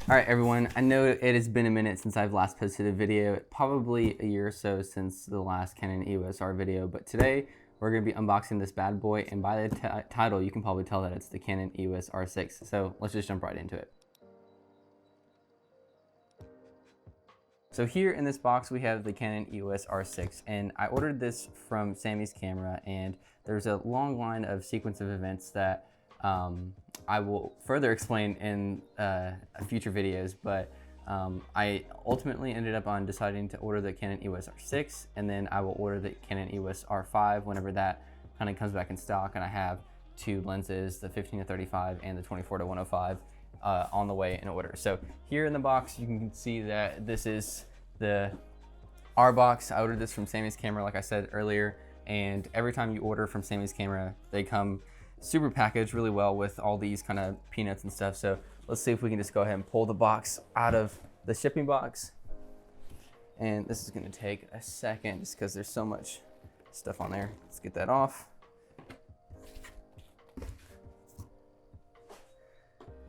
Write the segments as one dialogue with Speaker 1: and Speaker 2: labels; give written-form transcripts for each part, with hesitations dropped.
Speaker 1: All right, everyone, I know it has been a minute since I've last posted a video, probably a year or so since the last Canon EOS R video, but today we're going to be unboxing this bad boy, and by the title, you can probably tell that it's the Canon EOS R6, so let's just jump right into it. So here in this box, we have the Canon EOS R6, and I ordered this from Sammy's Camera, and there's a long line of sequence of events that I will further explain in future videos, but I ultimately ended up on deciding to order the Canon EOS R6, and then I will order the Canon EOS R5 whenever that kind of comes back in stock, and I have two lenses, the 15-35 and the 24-105 on the way in order. So here in the box, you can see that this is the R box. I ordered this from Sammy's Camera, like I said earlier, and every time you order from Sammy's Camera, they come super packaged really well with all these kind of peanuts and stuff. So let's see if we can just go ahead and pull the box out of the shipping box. And this is gonna take a second just because there's so much stuff on there. Let's get that off.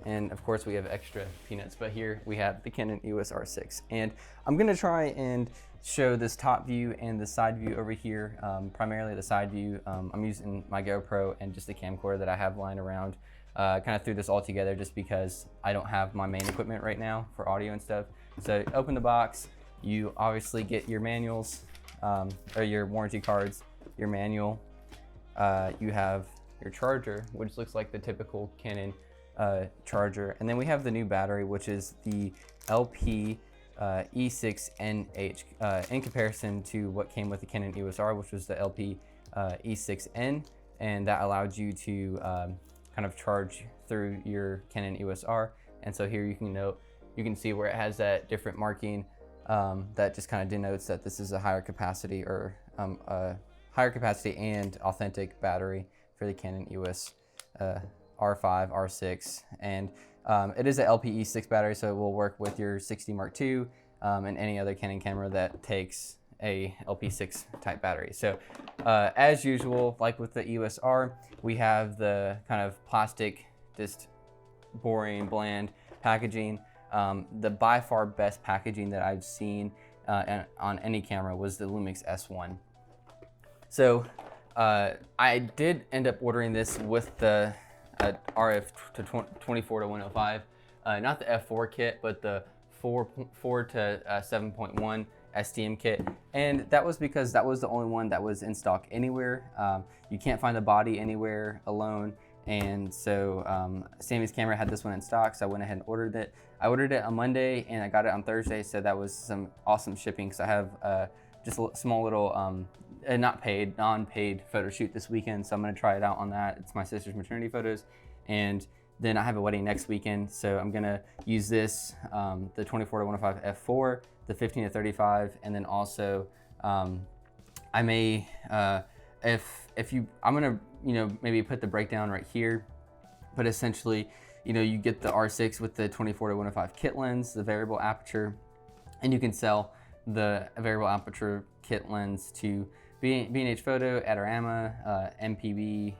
Speaker 1: And of course we have extra peanuts, but here we have the Canon EOS R6. And I'm gonna try and show this top view and the side view over here, primarily the side view. I'm using my GoPro and just the camcorder that I have lying around. Kind of threw this all together just because I don't have my main equipment right now for audio and stuff. So open the box, you obviously get your manuals, or your warranty cards, your manual. You have your charger, which looks like the typical Canon charger, and then we have the new battery, which is the LP E6NH, in comparison to what came with the Canon EOS R, which was the LP E6N, and that allowed you to kind of charge through your Canon EOS R. And so here you can see where it has that different marking that just kind of denotes that this is a higher capacity, or higher capacity and authentic battery for the Canon EOS R5, R6, and it is an LPE6 battery, so it will work with your 60 Mark II and any other Canon camera that takes a LP6 type battery. So as usual, like with the EOS R, we have the kind of plastic, just boring, bland packaging. The by far best packaging that I've seen on any camera was the Lumix S1. So I did end up ordering this with the RF to 24-105, not the F4 kit, but the 4 to 7.1 STM kit, and that was because that was the only one that was in stock anywhere. You can't find the body anywhere alone, and so Sammy's Camera had this one in stock, so I went ahead and ordered it. I ordered it on Monday and I got it on Thursday, so that was some awesome shipping, because I have just a small little non-paid photo shoot this weekend, so I'm gonna try it out on that. It's my sister's maternity photos, and then I have a wedding next weekend, so I'm gonna use this, the 24-105 F4, the 15-35, and then also I may, I'm gonna maybe put the breakdown right here, but essentially you get the R6 with the 24-105 kit lens, the variable aperture, and you can sell the variable aperture kit lens to B&H Photo, Adorama, MPB,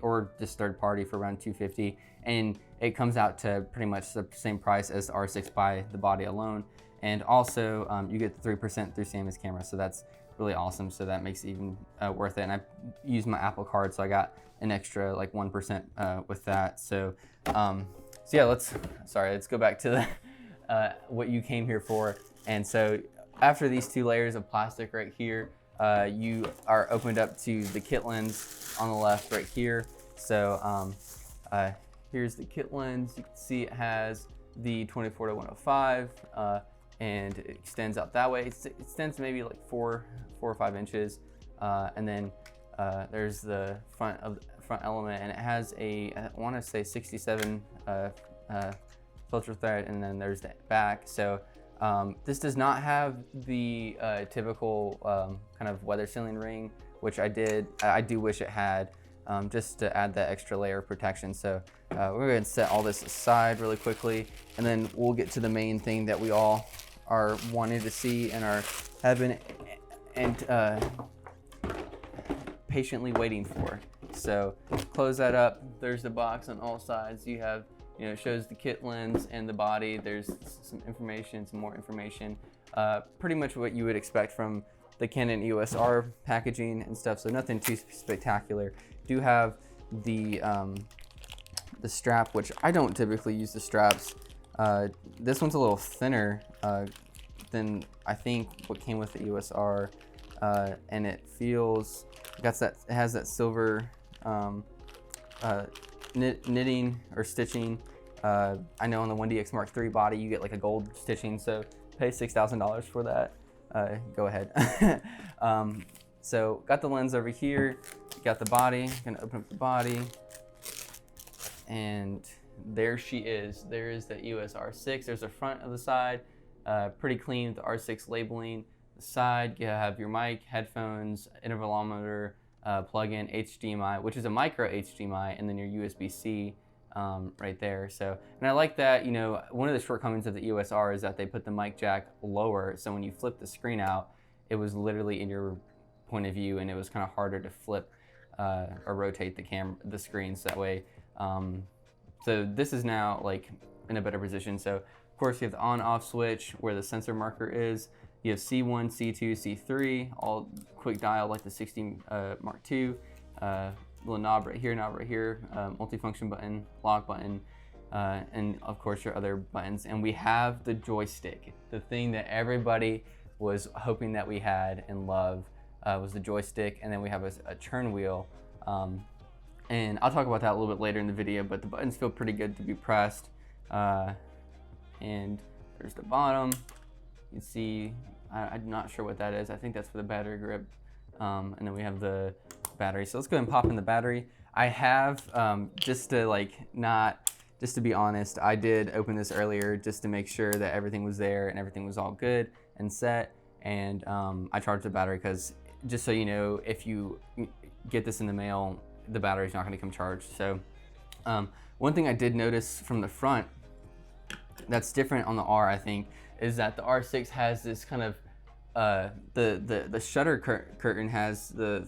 Speaker 1: or just third party for around $250, and it comes out to pretty much the same price as the R6 by the body alone. And also you get the 3% through Sammy's Camera, so that's really awesome. So that makes it even worth it. And I used my Apple Card, so I got an extra like 1% with that. So yeah, let's go back to the what you came here for. And so after these two layers of plastic right here, you are opened up to the kit lens on the left right here. So here's the kit lens. You can see it has the 24-105 and it extends out that way. It extends maybe like 4 or 5 inches, and then there's the front element, and it has a, I want to say 67 filter thread, and then there's the back. So this does not have the typical kind of weather sealing ring, which I do wish it had, just to add that extra layer of protection. So we're going to set all this aside really quickly, and then we'll get to the main thing that we all are wanting to see and have been patiently waiting for. So close that up. There's the box on all sides. You have You know, it shows the kit lens and the body. There's some information, some more information. Pretty much what you would expect from the Canon EOS R packaging and stuff. So nothing too spectacular. Do have the strap, which I don't typically use the straps. This one's a little thinner than I think what came with the EOS R, and it feels it has that silver knitting or stitching. I know on the 1DX Mark III body you get like a gold stitching, so pay $6,000 for that. Go ahead. So got the lens over here, got the body. Gonna open up the body, and there she is. There is the EOS R6. There's the front of the side, pretty clean with the R6 labeling. The side, you have your mic, headphones, intervalometer, plug-in, HDMI, which is a micro HDMI, and then your USB-C right there. So, and I like that, you know, one of the shortcomings of the EOS R is that they put the mic jack lower, so when you flip the screen out, it was literally in your point of view, and it was kind of harder to flip or rotate the screen, so that way. So this is now like in a better position. So of course you have the on-off switch where the sensor marker is. You have C1, C2, C3, all quick dial like the 16 Mark II. Little knob right here, multifunction button, lock button, and of course your other buttons. And we have the joystick, the thing that everybody was hoping that we had and loved was the joystick. And then we have a turn wheel. And I'll talk about that a little bit later in the video, but the buttons feel pretty good to be pressed. And there's the bottom. You can see, I'm not sure what that is. I think that's for the battery grip. And then we have the battery. So let's go ahead and pop in the battery. I have, just to be honest, I did open this earlier just to make sure that everything was there and everything was all good and set. And I charged the battery because, just so you know, if you get this in the mail, the battery's not gonna come charged. So one thing I did notice from the front that's different on the R, I think, is that the R6 has this kind of the shutter curtain has the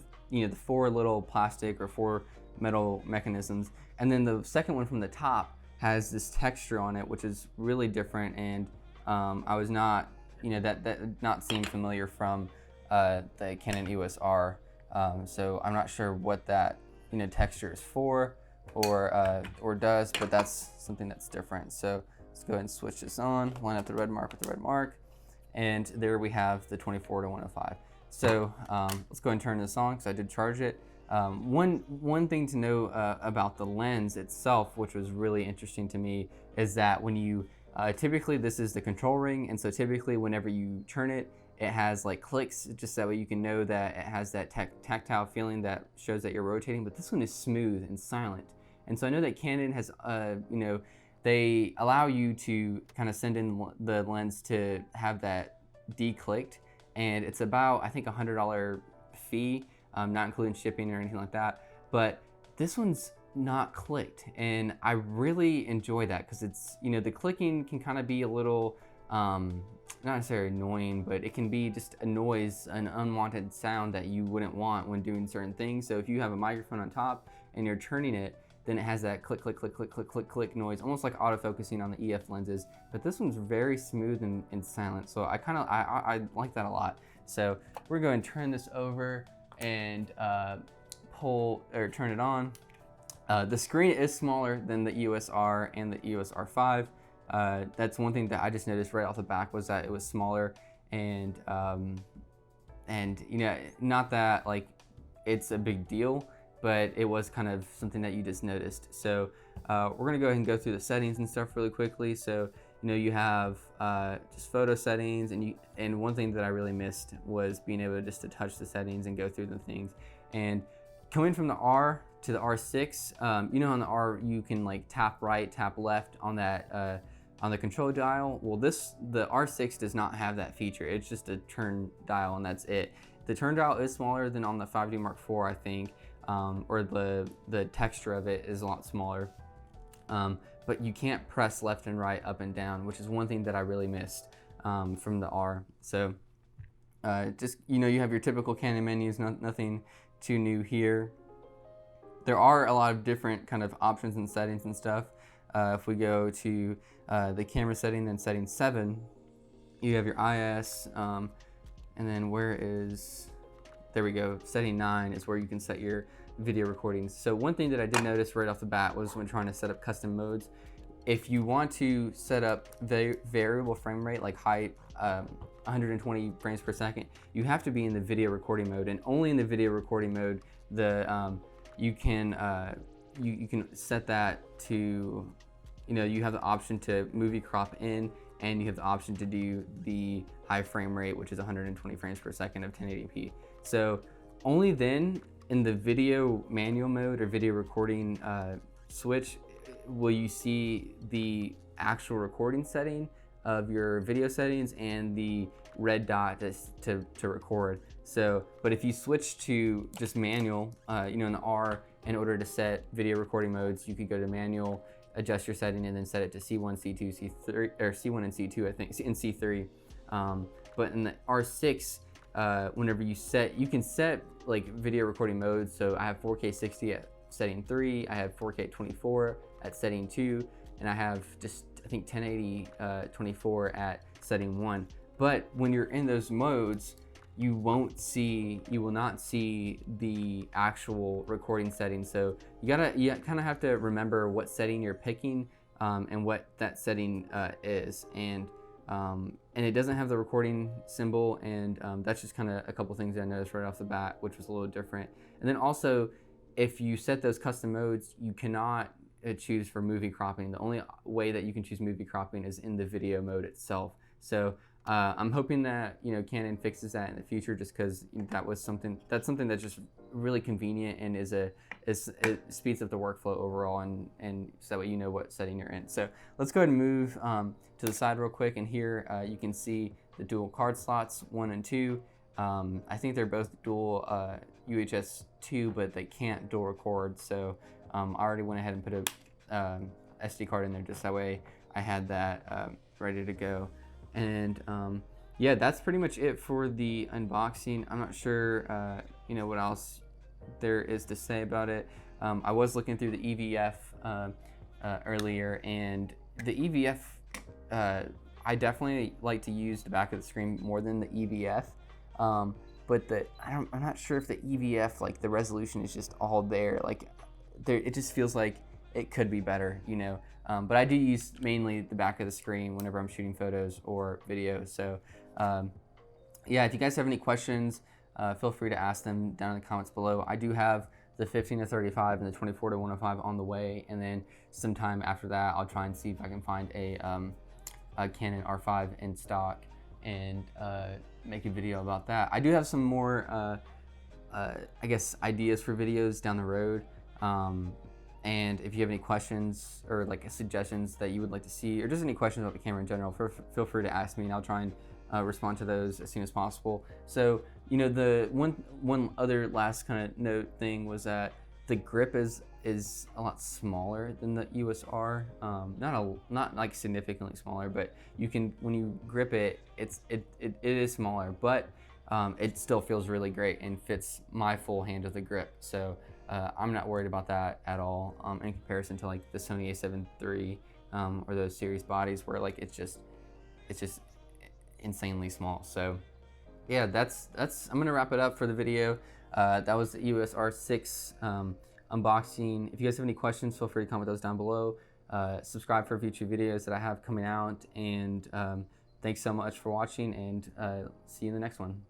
Speaker 1: four little plastic or four metal mechanisms, and then the second one from the top has this texture on it, which is really different. And I was not, that did not seem familiar from the Canon EOS R. So I'm not sure what that texture is for or does, but that's something that's different. So let's go ahead and switch this on, line up the red mark with the red mark, and there we have the 24 to 105. So let's go ahead and turn this on because I did charge it. One thing to know about the lens itself, which was really interesting to me, is that when you typically this is the control ring, and so typically whenever you turn it, it has like clicks, just that way you can know that it has that tactile feeling that shows that you're rotating. But this one is smooth and silent, and so I know that Canon has they allow you to kind of send in the lens to have that declicked, and it's about, I think, $100 fee, not including shipping or anything like that. But this one's not clicked, and I really enjoy that because it's, the clicking can kind of be a little not necessarily annoying, but it can be just a noise, an unwanted sound that you wouldn't want when doing certain things. So if you have a microphone on top and you're turning it, then it has that click, click, click, click, click, click, click noise, almost like autofocusing on the EF lenses. But this one's very smooth and silent, so I like that a lot. So we're going to turn this over and turn it on. The screen is smaller than the EOS R and the EOS R5. That's one thing that I just noticed right off the back, was that it was smaller, and not that like it's a big deal, but it was kind of something that you just noticed. So we're gonna go ahead and go through the settings and stuff really quickly. So you have just photo settings, and one thing that I really missed was being able just to touch the settings and go through the things. And coming from the R to the R6, on the R you can like tap right, tap left on that on the control dial. Well, the R6 does not have that feature. It's just a turn dial, and that's it. The turn dial is smaller than on the 5D Mark IV, I think, or the texture of it is a lot smaller. But you can't press left and right, up and down, which is one thing that I really missed from the R. So just, you have your typical Canon menus, nothing too new here. There are a lot of different kind of options and settings and stuff. If we go to the camera setting, then setting 7, you have your IS, and then there we go, setting 9 is where you can set your video recordings. So one thing that I did notice right off the bat was when trying to set up custom modes, if you want to set up variable frame rate, like high 120 frames per second, you have to be in the video recording mode, and only in the video recording mode you can set that to, you have the option to movie crop in, and you have the option to do the high frame rate, which is 120 frames per second of 1080p. So only then in the video manual mode or video recording switch will you see the actual recording setting of your video settings and the red dot to record. So, but if you switch to just manual, in the R, in order to set video recording modes, you could go to manual, adjust your setting, and then set it to C1, C2, C3, or C1 and C2, I think, and C3. But in the R6, whenever you can set like video recording modes. So I have 4K 60 at setting 3, I have 4K 24 at setting 2, and I have just, I think, 1080 24 at setting 1. But when you're in those modes, you will not see the actual recording settings. So you kind of have to remember what setting you're picking and what that setting is. And it doesn't have the recording symbol, and that's just kind of a couple things that I noticed right off the bat, which was a little different. And then also, if you set those custom modes, you cannot choose for movie cropping. The only way that you can choose movie cropping is in the video mode itself. So I'm hoping that Canon fixes that in the future, just because that's something that's just really convenient, and it speeds up the workflow overall, and so that way you know what setting you're in. So let's go ahead and move to the side real quick, and here you can see the dual card slots 1 and 2. I think they're both dual UHS 2, but they can't dual record. So I already went ahead and put a SD card in there, just that way I had that ready to go. And yeah, that's pretty much it for the unboxing. I'm not sure what else there is to say about it. I was looking through the EVF earlier, and the EVF, I definitely like to use the back of the screen more than the EVF. But I'm not sure if the EVF, like, the resolution is just all there. Like, it just feels like it could be better, But I do use mainly the back of the screen whenever I'm shooting photos or videos. So yeah, if you guys have any questions, feel free to ask them down in the comments below. I do have the 15-35 and the 24-105 on the way, and then sometime after that, I'll try and see if I can find a Canon R5 in stock and make a video about that. I do have some more, I guess, ideas for videos down the road. And if you have any questions or like suggestions that you would like to see, or just any questions about the camera in general, feel free to ask me, and I'll try and respond to those as soon as possible. So, the one other last kind of note thing was that the grip is a lot smaller than the EOS R. Not like significantly smaller, but you can, when you grip it, it is smaller, but it still feels really great and fits my full hand of the grip. So I'm not worried about that at all in comparison to like the Sony a7 III or those series bodies where like it's just insanely small. So yeah, I'm gonna wrap it up for the video. That was the EOS R6 unboxing. If you guys have any questions, feel free to comment those down below. Subscribe for future videos that I have coming out, and thanks so much for watching, and see you in the next one.